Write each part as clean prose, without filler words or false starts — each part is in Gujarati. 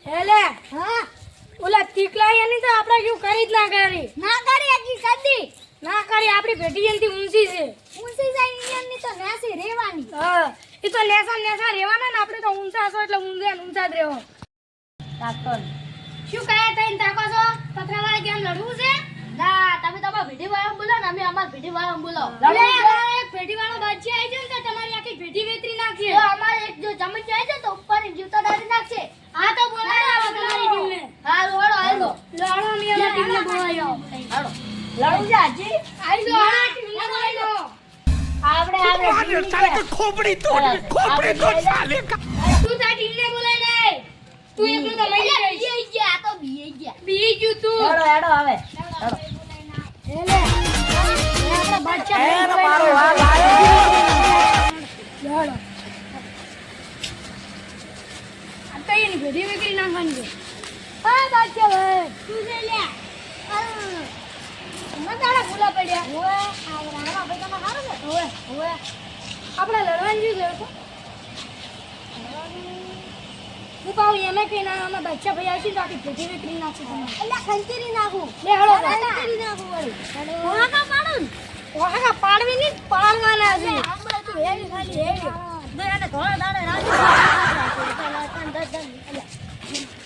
હેલે હા ઓલા તીકલાઈ એની તો આપણે શું કરી જ ના કરી આકી કદી ના કરી આપણી ભેટી એનથી ઊંચી છે જાય એની તો નેસી રહેવાની હા ઈ તો નેસા રહેવાના ને આપણે તો ઊંચા છો એટલે ઊંચા જ રહેવો તાકર શું કહે તઈને તાકો છો પતરાવાળી કેમ લડવું છે ના તમે તો ભેટી વાળા બોલો ને અમે અમાર ભેટી વાળા બોલો એક ભેટી વાળો બચ્ચી આવી જાય તો તમારી આખી ભેટી વેતરી નાખશે તો અમારે એક જો ચમચ આવી જાય તો ઉપર જીવતો ડાળી નાખશે હા તો બોલાવો તમારી ટીમને હા રોડો આલો લડો મી અમારી ટીમને બોલાયો હાલો લડું છે આજી આઈ લો આ ટીમને બોલાયો આપણે साले का खोपड़ी तोड़ साले का તું તા ટીમને બોલાઈ લે તું એકલું તો મરી ગઈ ગયા આ તો બી ગયું તું હેડો હવે હેલે આપણા બચ્ચા એ મારો વાલ આયો હેડો આ તો એની ભેડી વેકરી નાખવાની છે હા બચ્ચા ભાઈ તું છે લે મતાડા ભૂલા પડ્યા ઓએ આ રાણા ભાઈ તમે હારો છે ઓએ આપણે લડવાની છે હું કહું એમે કે ના અમે બચ્ચા ભાઈ આવશે તો આખી ભેટી વેકરી નાખશું તમે એટલે ખંચરી નાખું લે હળો ખંચરી નાખું વળી ઓહાકા પાડું ઓહાકા પાડવી ની પાડવાના છે આપણે તો હેવી ખાલી હેવી દે એને ધોળા દાડે રાજી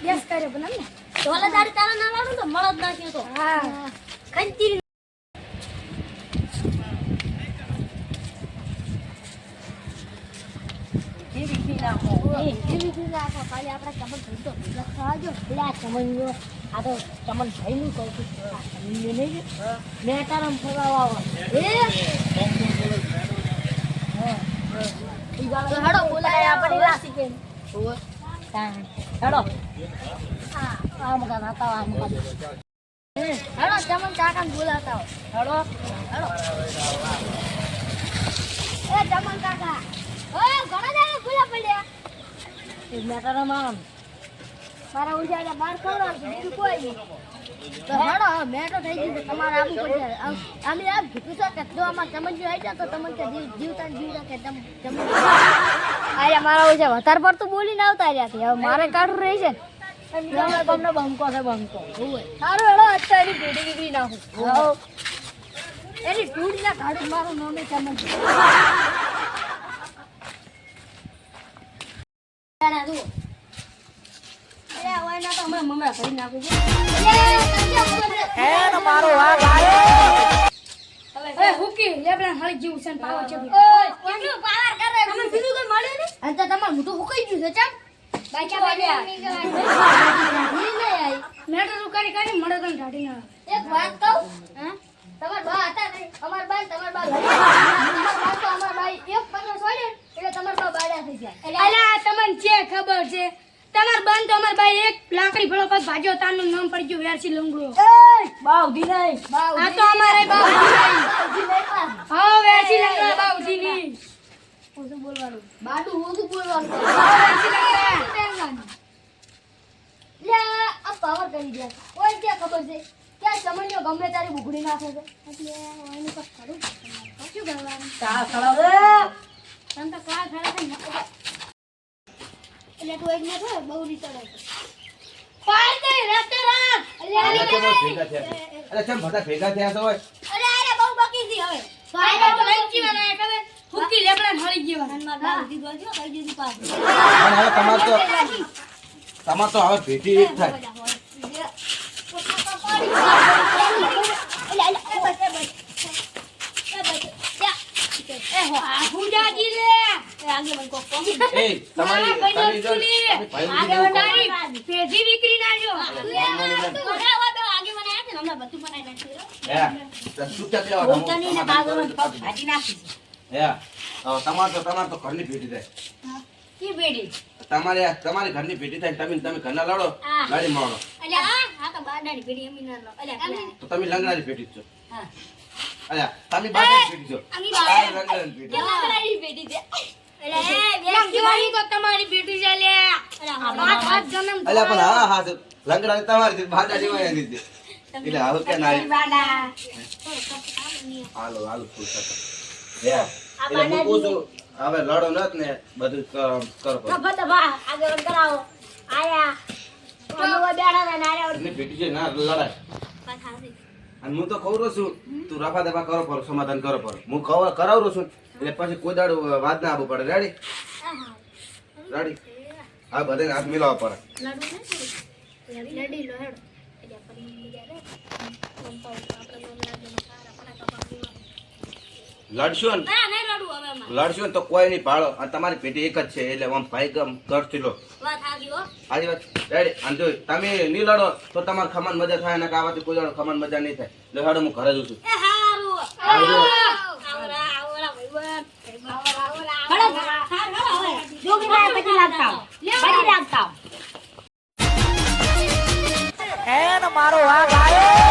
બેસ કરે બોલ ને ધોળા દાડે તારા ના લાડું તો મળદ નાખ્યો તો હા ખંચરી જીવી નાખો ખાલી આપણે ચમન ભૂલતો ખાજો પેલા ચમન આ તો ચમન ભાઈ નું કહું છું મેં તારમ ફગાવા હેડો બોલાય આપણે રાસી કે હેડો આમ ગાતા આમ ગાતા હેડો ચમન કાકાને બોલાતા હેડો એ ચમન કાકા ઓય ઘણા દાડા ભૂલા પડ્યા એ મેટરમાં મારા ઉજાડા બાર ખવડાવ છે બીજું કોઈ નહીં તો હેડો મેં તો થઈ ગયું તમારે આવું પડશે અમે આમ કીધું છે કે જો અમાર ચમચી આવી જાય તો તમને કે જીવતા કે ચમચ આયા મારા ઉજા વધારે પડતું બોલીને આવતા રહ્યા છે હવે મારે કાઢું રહી છે તમને બંકો છે બંકો સારું હેડો અત્યારે ભેડી બીડી નાખું એની ટૂડીના કાઢું મારું નામે ચમચ મારો વાલ આયો હુકી લેબડા હળી જીવ છે પાવર છે કેટલું પાવર કરે તમે બીજું કોઈ મળે ને અંત તમાર મોટું હુકાઈ ગયું છે ચમ બાચા બાલ્યા મેટર કરી કરી મળે તને ઢાડી ના એક વાત કહું હા તમાર બા હતા ને અમાર બા તમાર બા અમાર ભાઈ એક પગલો છોડે એટલે તમાર બા બાડા થઈ જાય અલા તમને જે ખબર છે તમાર બંધ તો અમાર ભાઈ એક લાકડી ભળો પગ ભાજો તારનું નામ પડી ગયું વેરસી લંગડો બાઉધી નહીં આ તો અમારે બાઉધી નહીં હા વેરસી લંગડા બાઉધી નહીં ઓછું બોલવાનું બાડું ઓછું બોલવાનું વેરસી લંગડા લે આ પાવર કરી દે ઓય કે ખબર છે કે સમજો ગમે તારી બુગડી નાખે છે એટલે એનું કઈ કરું શું કરવાનું કા ખળો તન તો કા ખળા છે એટલે તો એક ના થાય બહુ ની ચડે પાડ દે રાતે રાત અરે કેમ બધા ભેગા થયા છો ઓય અરે બહુ બાકી છે હવે ભાઈ તો લંચી બનાય કબે હુકી લેબડા મળી ગયો મનમાં બાર દીધો જો કઈ દીધી પાસ અને હવે તમાર તો હવે ભેટી એક થાય એ તમારી પેજી વિકરી નાજો તમાર તો ઘરની ભેટી થાય કી બેડી તમારી ઘરની ભેટી થાય તમે ઘરના લડો લડી મારો અલ્યા આ તો બાડાની બેડી એમી ના લો અલ્યા તો તમે લંગડાની ભેટી છો અલ્યા તમે બાડાની ભેટી છો તારે લંગડાની ભેટી લંગડાની બેડી છે લંગડાની તો તમારી બેટી છે લે પાંચ હાથ જન્મ અલ્યા પણ હા લંગડાની તમારી બાડાની હોય દીધી એટલે હવે કે ના હાલો ફૂલ થતો એટલે હું કહું છું હવે લડો નત ને બધું કરો દબા આગળ કરાવો આયા ના રે એની ભેટી છે ના લડાય અને હું તો ખવરો છું તું રફા દફા કરો પર સમાધાન કરો પર હું કરાવરો છું એટલે પછી કોઈ દાડો વાત ના આવવું પડે રેડી રેડી આ બધાને હાથ મિલાવવા પડે લડી લો હેડો લડશો ને ના નહીં લડું હવે અમારે લડશો ને તો કોઈ નહીં પાડો અને તમારી પેટી એક જ છે એટલે આમ ભાઈ ગમ કરતી લો વાત આવી હો આજી વાત રેડી અને જો તમે નહીં લડો તો તમારે ખમણ મજા થાય ને કાવાથી કોઈ દાડો ખમણ મજા નહીં થાય એટલે હેડો હું ઘરે જઉં છું એ હારું આવજો. આવરા આવરા ભાઈબંધ જોગી ભાઈ પછી લાગતા આવો. પછી લાગતા આવો. એને મારો વાઘ આવ્યો